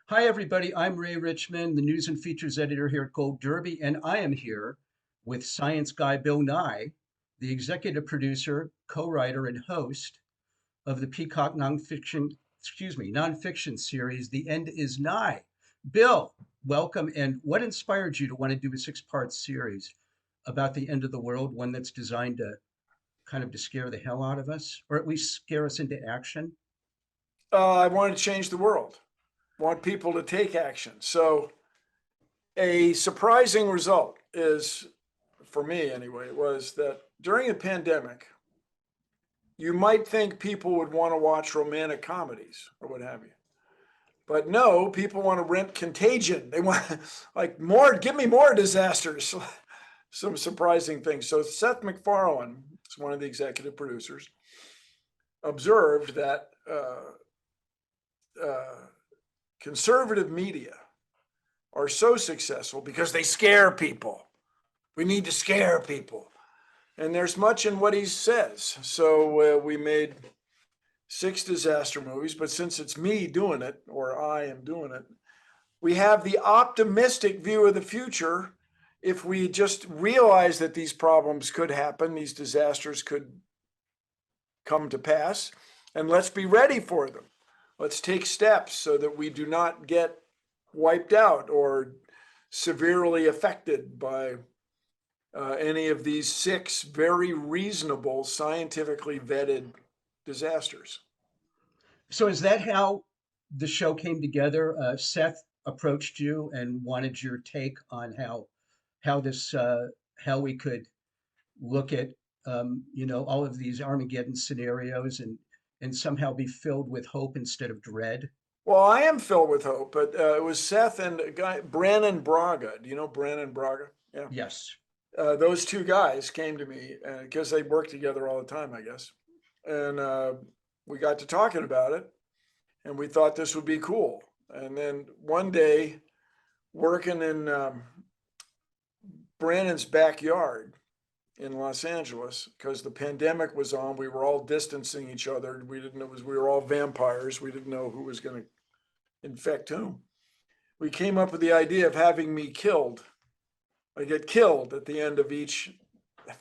Hi, everybody. I'm Ray Richmond, the news and features editor here at Gold Derby, and I am here with science guy Bill Nye, the executive producer, co-writer, and host of the Peacock nonfiction series, The End Is Nigh. Bill, welcome. And what inspired you to want to do a six-part series about the end of the world, one that's designed to kind of to scare the hell out of us, or at least scare us into action? I want to change the world, want people to take action. So a surprising result is, for me anyway, was that during the pandemic, you might think people would want to watch romantic comedies or what have you. But no, people want to rent Contagion. They want like more, give me more disasters. Some surprising things. So Seth MacFarlane is one of the executive producers, observed that uh, conservative media are so successful because they scare people. We need to scare people. And there's much in what he says. So we made 6 disaster movies, but since it's me doing it, or I am doing it, we have the optimistic view of the future. If we just realize that these problems could happen, these disasters could come to pass, and let's be ready for them. Let's take steps so that we do not get wiped out or severely affected by any of these 6 very reasonable, scientifically vetted disasters. So is that how the show came together? Seth approached you and wanted your take on how this how we could look at all of these Armageddon scenarios and somehow be filled with hope instead of dread. Well, I am filled with hope, but it was Seth and a guy, Brannon Braga. Do you know Brannon Braga? Yeah. Yes. Those 2 guys came to me because they work together all the time, I guess. And we got to talking about it, and we thought this would be cool. And then one day, working in Brannon's backyard in Los Angeles, because the pandemic was on, we were all distancing each other. We didn't know we were all vampires. We didn't know who was going to infect whom. We came up with the idea of having me killed. I get killed at the end of each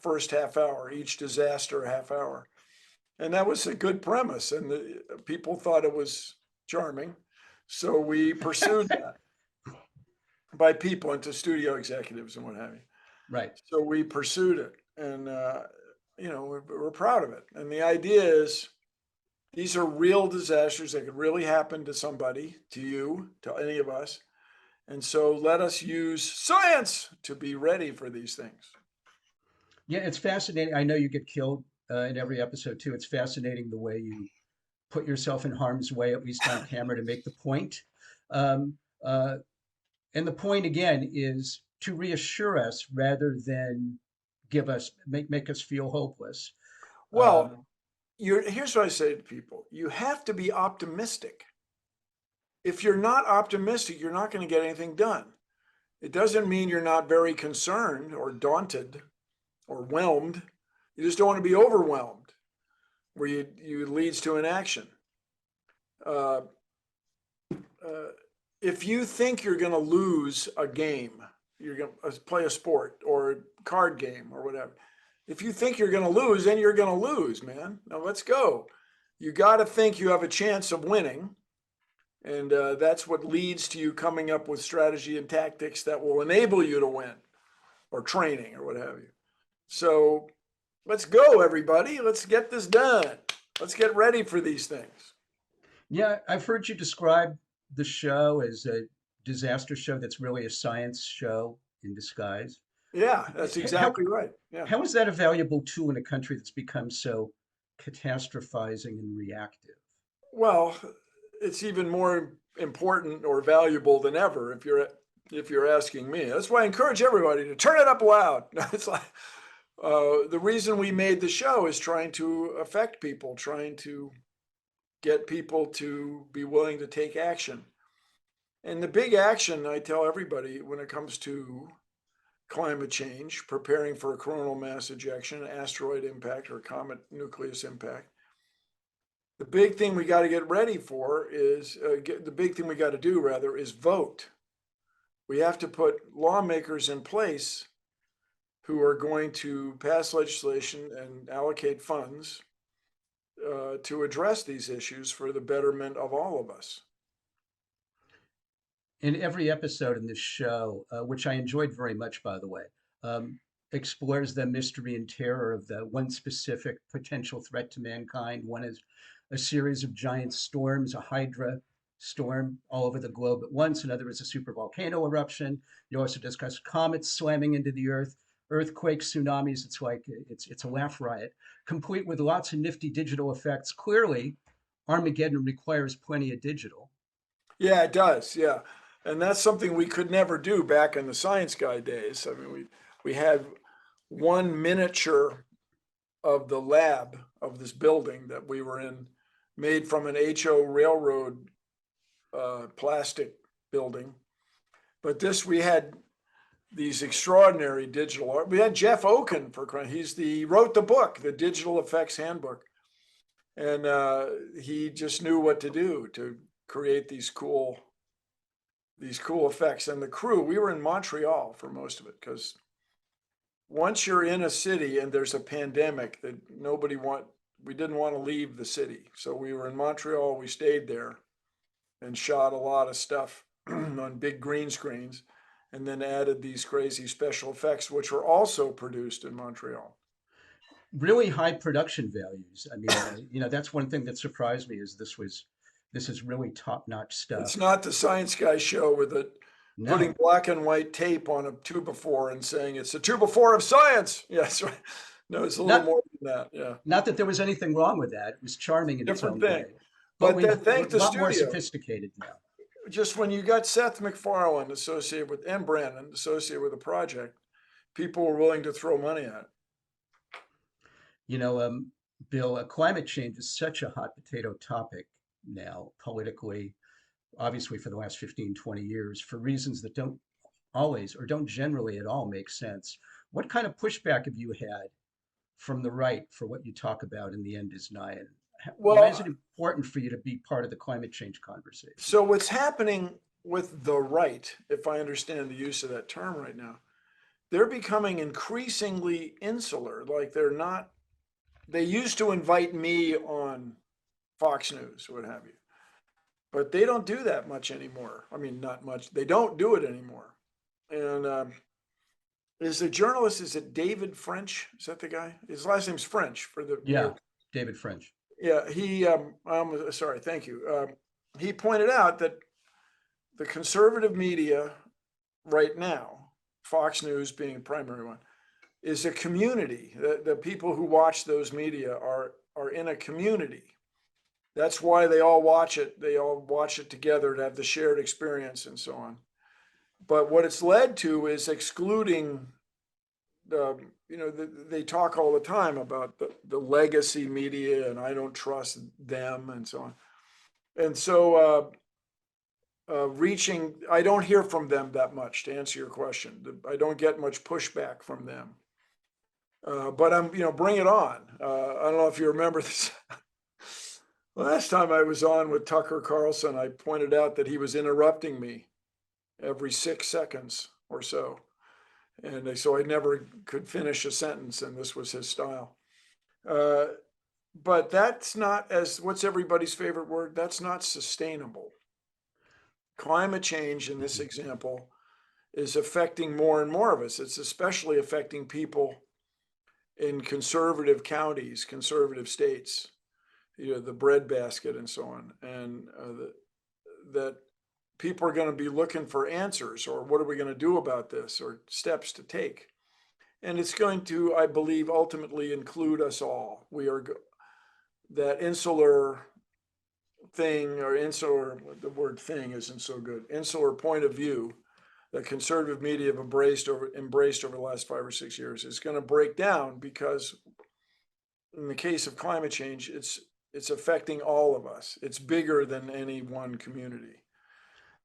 first half hour, each disaster half hour. And that was a good premise. And the people thought it was charming. So we pursued that by people into studio executives and what have you. Right. So we pursued it. And, we're proud of it. And the idea is these are real disasters that could really happen to somebody, to you, to any of us. And so let us use science to be ready for these things. Yeah, it's fascinating. I know you get killed in every episode too. It's fascinating the way you put yourself in harm's way, at least on camera, to make the point. Um, uh, and the point again is to reassure us rather than make us feel hopeless. Well, Um, here's what I say to people. You have to be optimistic. If you're not optimistic, you're not going to get anything done. It doesn't mean you're not very concerned or daunted or whelmed. You just don't want to be overwhelmed, where you leads to inaction. Uh, uh, if you think you're going to lose a game, you're going to play a sport or a card game or whatever. If you think you're going to lose, then you're going to lose, man. Now let's go. You got to think you have a chance of winning. And that's what leads to you coming up with strategy and tactics that will enable you to win, or training or what have you. So let's go, everybody. Let's get this done. Let's get ready for these things. yeah, I've heard you describe the show as a disaster show that's really a science show in disguise. Yeah, that's How exactly right. Yeah. how is that a valuable tool in a country that's become so catastrophizing and reactive? Well, it's even more important or valuable than ever if you're asking me. That's why I encourage everybody to turn it up loud. It's like the reason we made the show is trying to affect people, trying to get people to be willing to take action. And the big action I tell everybody when it comes to climate change, preparing for a coronal mass ejection, asteroid impact, or comet nucleus impact, The big thing we got to get ready for is the big thing we got to do rather is vote. We have to put lawmakers in place who are going to pass legislation and allocate funds to address these issues for the betterment of all of us. In every episode in this show, which I enjoyed very much, by the way, um, explores the mystery and terror of the one specific potential threat to mankind. One is a series of giant storms, a hydra storm all over the globe at once. Another is a supervolcano eruption. You also discuss comets slamming into the earth, earthquakes, tsunamis. It's like it's a laugh riot, complete with lots of nifty digital effects. Clearly, Armageddon requires plenty of digital. Yeah, it does. Yeah. And that's something we could never do back in the Science Guy days. I mean, we had one miniature of the lab of this building that we were in, made from an HO railroad plastic building. But this, we had these extraordinary digital art. We had Jeff Oken for crying. He wrote the book, the Digital Effects Handbook, and he just knew what to do to create these cool effects. And the crew, we were in Montreal for most of it, because once you're in a city and there's a pandemic that we didn't want to leave the city. So we were in Montreal, we stayed there and shot a lot of stuff on big green screens, and then added these crazy special effects, which were also produced in Montreal. Really high production values. I mean, that's one thing that surprised me is this is really top-notch It's stuff. not the Science Guy show with it putting No, black and white tape on a two before and saying it's a two before of science. Yes, right. No, it's a little not more than that. Yeah, not that there was anything wrong with that. It was charming in its different own thing. way, but But that we're thank a the lot more studio. sophisticated now. Just when you got Seth MacFarlane associated with and Brannon associated with a project, people were willing to throw money at it. You know, Bill, climate change is such a hot potato topic now politically, obviously for the last 15, 20 years, for reasons that don't always or don't generally at all make sense. What kind of pushback have you had from the right for what you talk about in the end is nigh? And why is Well, it important for you to be part of the climate change conversation? so what's happening with the right, if I understand the use of that term right now, they're becoming increasingly insular. Like they used to invite me on Fox News, what have you, but they don't do that much anymore. I mean, not much. They don't do it anymore. And is the journalist, is it David French? Is that the guy? His last name's French for the New Yeah, York. David French. Yeah, sorry, thank you. He pointed out that the conservative media right now, Fox News being the primary one, is a community. The people who watch those media are in a community. That's why they all watch it. They all watch it together to have the shared experience and so on. But what it's led to is excluding they talk all the time about the legacy media and I don't trust them and so on. And so I don't hear from them that much, to answer your question. I don't get much pushback from them. But bring it on. I don't know if you remember this. Last time I was on with Tucker Carlson, I pointed out that he was interrupting me every 6 seconds or so. And so I never could finish a sentence, and this was his style. But that's not, as what's everybody's favorite word? That's not sustainable. Climate change, in this example, is affecting more and more of us. It's especially affecting people in conservative counties, conservative states, the breadbasket and so on. And that people are going to be looking for answers, or what are we going to do about this, or steps to take. And it's going to, I believe, ultimately include us all. That insular thing, or insular, the word thing isn't so good, insular point of view that conservative media have embraced over the last 5 or 6 years is going to break down, because in the case of climate change, it's affecting all of us. It's bigger than any one community.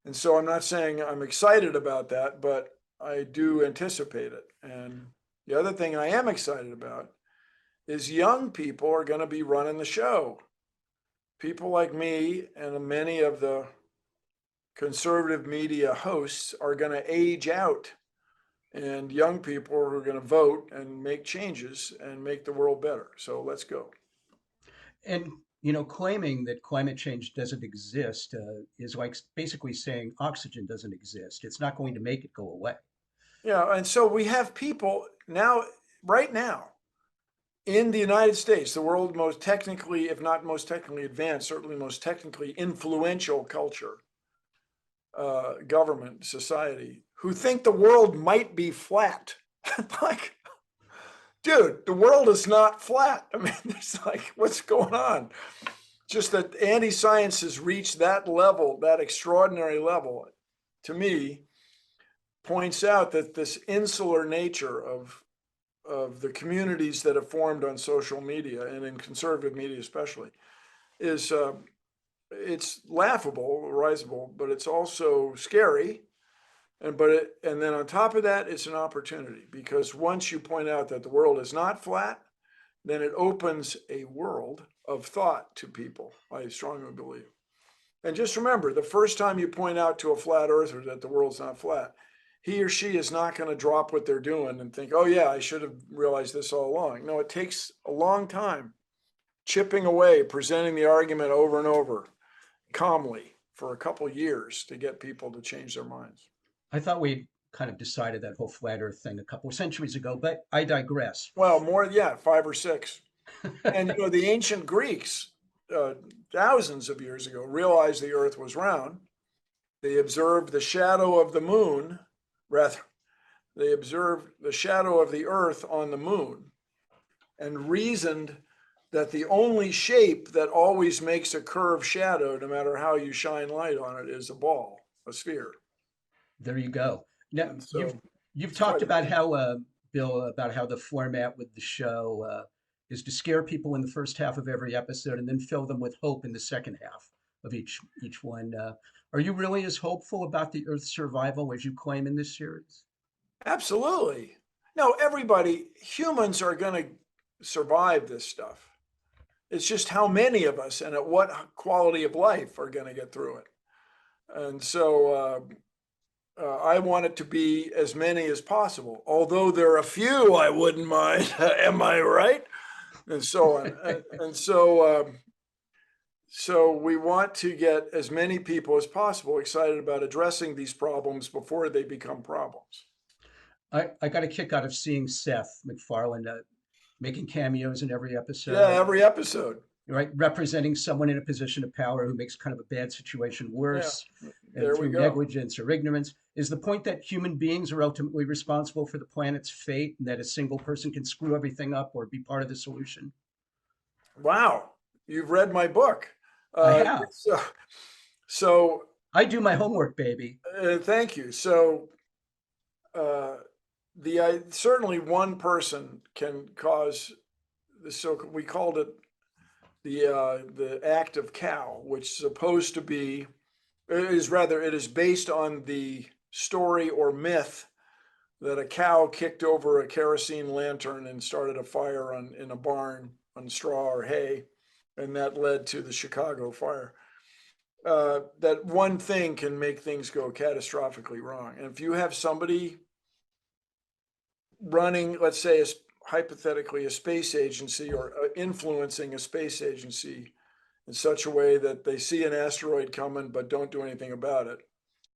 And so I'm not saying I'm excited about that, but I do anticipate it. And the other thing I am excited about is young people are going to be running the show. people like me and many of the conservative media hosts are going to age out, and young people are going to vote and make changes and make the world better. So let's go. And claiming that climate change doesn't exist is like basically saying oxygen doesn't exist. It's not going to make it go away. Yeah, and so we have people now, right now, in the United States, the world most technically, if not most technically advanced, certainly most technically influential culture, government, society, who think the world might be flat. Like, dude, the world is not flat. I mean, it's like, what's going on? Just that anti-science has reached that level, that extraordinary level, to me, points out that this insular nature of the communities that have formed on social media and in conservative media especially is it's laughable, risible, but it's also scary. And then on top of that, it's an opportunity, because once you point out that the world is not flat, then it opens a world of thought to people, I strongly believe. And just remember, the first time you point out to a flat earther that the world's not flat, he or she is not going to drop what they're doing and think, oh yeah, I should have realized this all along. No, it takes a long time, chipping away, presenting the argument over and over calmly for a couple years to get people to change their minds. I thought we kind of decided that whole flat Earth thing a couple of centuries ago, but I digress. Well, more, yeah, 5 or 6. And the ancient Greeks, uh, thousands of years ago, realized the earth was round. They observed the shadow of the moon, rather, they observed the shadow of the earth on the moon and reasoned that the only shape that always makes a curved shadow, no matter how you shine light on it, is a ball, a sphere. There you go. Now And you've so you've it's talked quite about amazing. how Bill, about how the format with the show is to scare people in the first half of every episode and then fill them with hope in the second half of each one. Are you really as hopeful about the Earth's survival as you claim in this series? Absolutely. No, everybody, humans are going to survive this stuff. It's just how many of us and at what quality of life are going to get through it. And so I want it to be as many as possible, although there are a few I wouldn't mind. Am I right? And so on. And so we want to get as many people as possible excited about addressing these problems before they become problems. I got a kick out of seeing Seth MacFarlane making cameos in every Yeah, episode, every episode. right? Representing someone in a position of power who makes kind of a bad situation Yeah, worse and there we through go. negligence or ignorance. Is the point that human beings are ultimately responsible for the planet's fate and that a single person can screw everything up or be part of the solution? Wow, you've read my book. I Uh, have. so, so I do my homework, baby. thank you. So uh, certainly one person can cause the, so we called it the act of cow, which is supposed to be, it is based on the story or myth that a cow kicked over a kerosene lantern and started a fire in a barn on straw or hay, and that led to the Chicago fire. That one thing can make things go catastrophically wrong. And if you have somebody running, let's say, hypothetically, a space agency or influencing a space agency in such a way that they see an asteroid coming but don't do anything about it,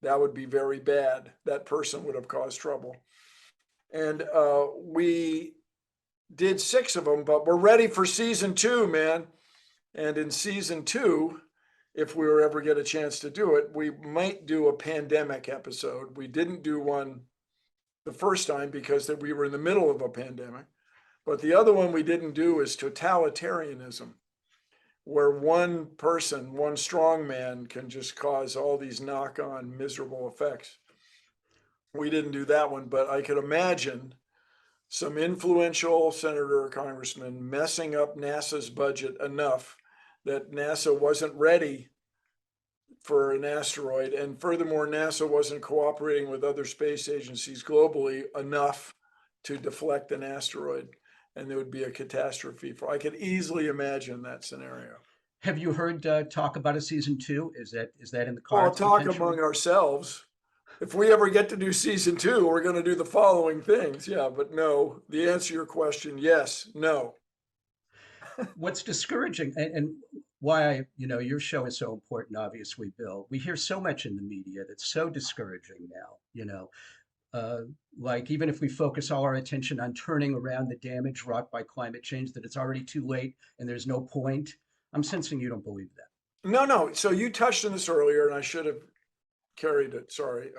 that would be very bad. That person would have caused trouble. And we did 6 of them, but we're ready for season 2, man. And in season 2, if we were ever get a chance to do it, we might do a pandemic episode. We didn't do one the first time because we were in the middle of a pandemic. But the other one we didn't do is totalitarianism, where one person, one strong man can just cause all these knock-on miserable effects. We didn't do that one, but I could imagine some influential senator or congressman messing up NASA's budget enough that NASA wasn't ready for an asteroid. And furthermore, NASA wasn't cooperating with other space agencies globally enough to deflect an asteroid. And there would be a catastrophe. I could easily imagine that scenario. Have you heard talk about a season two? Is that in the Well, cards talk potentially? among ourselves. If we ever get to do season two, we're going to do the following things. Yeah, but no. The answer to your question, yes, no. What's discouraging and why your show is so important, obviously, Bill. We hear so much in the media that's so discouraging now. Uh, like even if we focus all our attention on turning around the damage wrought by climate change, that it's already too late and there's no point. I'm sensing you don't believe that. No, no. So you touched on this earlier, and I should have carried it. Sorry.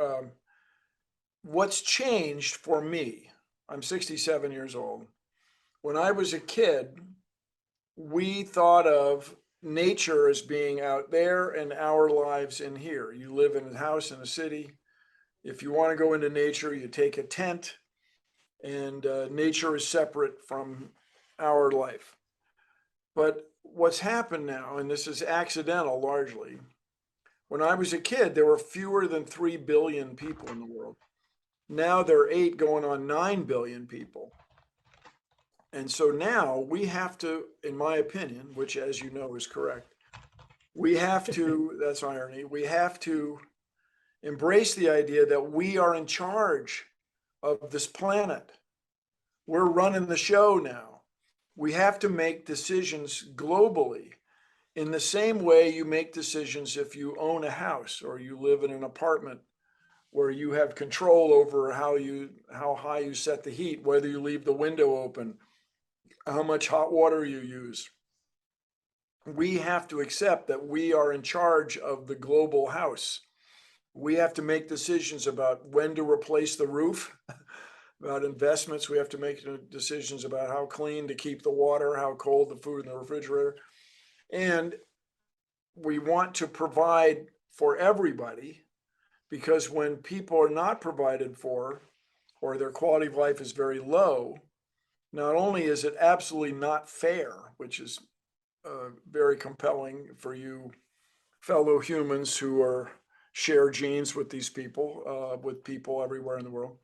What's changed for me? I'm 67 years old. When I was a kid, we thought of nature as being out there and our lives in here. You live in a house in a city. If you want to go into nature, you take a tent, and nature is separate from our life. But what's happened now, and this is accidental largely, when I was a kid, there were fewer than 3 billion people in the world. Now there are 8 going on 9 billion people. And so now we have to, in my opinion, which as you know is correct, we have to, that's irony, we have to embrace the idea that we are in charge of this planet. We're running the show now. We have to make decisions globally in the same way you make decisions if you own a house or you live in an apartment where you have control over how high you set the heat, whether you leave the window open, how much hot water you use. We have to accept that we are in charge of the global house. We have to make decisions about when to replace the roof, about investments. We have to make decisions about how clean to keep the water, how cold the food in the refrigerator. And we want to provide for everybody, because when people are not provided for or their quality of life is very low, not only is it absolutely not fair, which is very compelling for you fellow humans who are share genes with these people, with people everywhere in the world.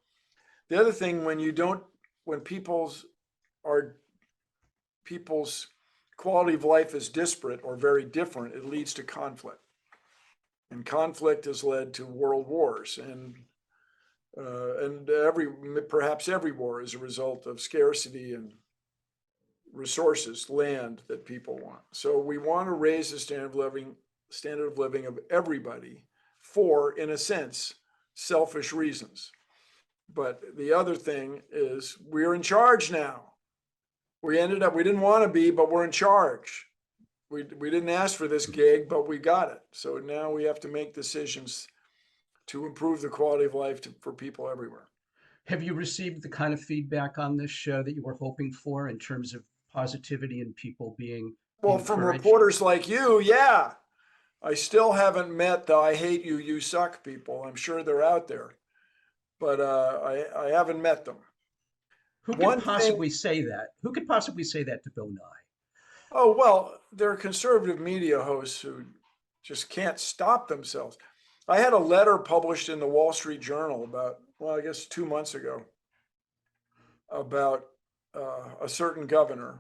The other thing, when people's quality of life is disparate or very different, it leads to conflict. And conflict has led to world wars, and perhaps every war is a result of scarcity and resources, land that people want. So we want to raise the standard of living of everybody for, in a sense, selfish reasons. But the other thing is we're in charge now. We didn't want to be, but we're in charge. We didn't ask for this gig, but we got it. So now we have to make decisions to improve the quality of life for people everywhere. Have you received the kind of feedback on this show that you were hoping for in terms of positivity and people being Well, from encouraged? reporters like you, yeah. I still haven't met the "I hate you, you suck" people. I'm sure they're out there, but I haven't met them. Who could One thing, possibly say that? Who could possibly say that to Bill Nye? oh, well, there are conservative media hosts who just can't stop themselves. I had a letter published in the Wall Street Journal about, well, I guess 2 months ago, about a certain governor.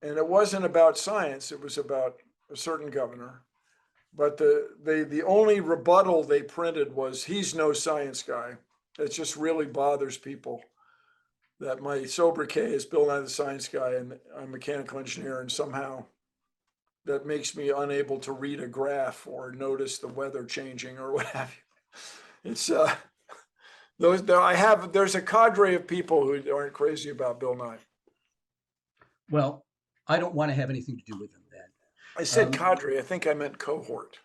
And it wasn't about science, it was about a certain governor. But the only rebuttal they printed was, he's no science guy. It just really bothers people that my sobriquet is Bill Nye the Science Guy, and I'm a mechanical engineer, and somehow that makes me unable to read a graph or notice the weather changing or what have you. It's there's a cadre of people who aren't crazy about Bill Nye. Well, I don't want to have anything to do with him I said then. cadre, I think I meant cohort.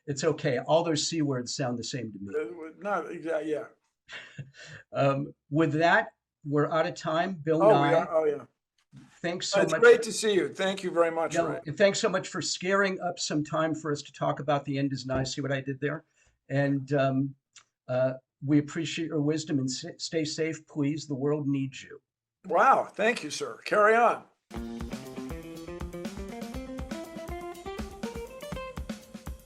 It's okay. All those C words sound the same to me. Not exactly, yeah. With that, we're out of time. Bill Oh, we Nye, are. Oh, yeah. thanks so It's much. great to see you. Thank you very much, Ray. No, and thanks so much for scaring up some time for us to talk about The End Is Nigh. See what I did there? And uh, we appreciate your wisdom and stay safe, please. The world needs you. Wow. Thank you, sir. Carry on.